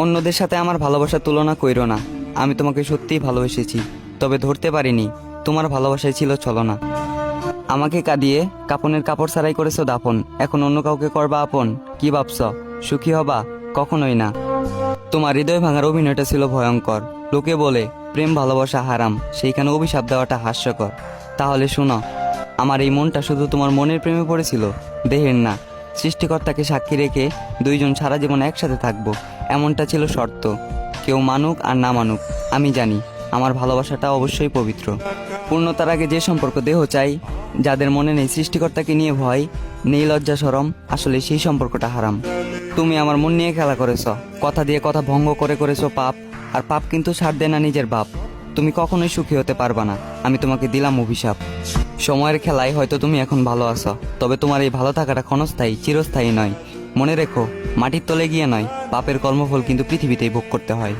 অন্যদের সাথে আমার ভালোবাসার তুলনা কইরো না। আমি তোমাকে সত্যিই ভালোবেসেছি, তবে ধরতে পারিনি তোমার ভালোবাসায় ছিল ছলনা। আমাকে কাঁদিয়ে কাপনের কাপড় ছাড়াই করেছো দাফন, এখন অন্য কাউকে করবা আপন। কি ভাবছ সুখী হবা? কখনোই না। তোমার হৃদয় ভাঙার অভিনয়টা ছিল ভয়ঙ্কর। লোকে বলে প্রেম ভালোবাসা হারাম, সেইখানে অভিশাপ দেওয়াটা হাস্যকর। তাহলে শোনো, আমার এই মনটা শুধু তোমার মনের প্রেমে পড়েছিল, দেহের না। সৃষ্টিকর্তাকে সাক্ষী রেখে দুইজন সারা জীবন একসাথে থাকবো, এমনটা ছিল শর্ত। কেউ মানুক আর না মানুক, আমি জানি আমার ভালোবাসাটা অবশ্যই পবিত্র। পূর্ণতার আগে যে সম্পর্ক দেহ চাই, যাদের মনে নেই সৃষ্টিকর্তাকে নিয়ে ভয়, নেই লজ্জা শরম, আসলে সেই সম্পর্কটা হারাম। তুমি আমার মন নিয়ে খেলা করেছ, কথা দিয়ে কথা ভঙ্গ করে করেছো পাপ, আর পাপ কিন্তু ছাড় দেয় না নিজের বাপ। তুমি কখনোই সুখী হতে পারবা না, আমি তোমাকে দিলাম অভিশাপ। সময়ের খেলায় হয়তো তুমি এখন ভালো আছো, তবে তোমার এই ভালো থাকাটা ক্ষণস্থায়ী, চিরস্থায়ী নয়। মনে রেখো, মাটির তলে গিয়ে নয়, পাপের কর্মফল কিন্তু পৃথিবীতেই ভোগ করতে হয়।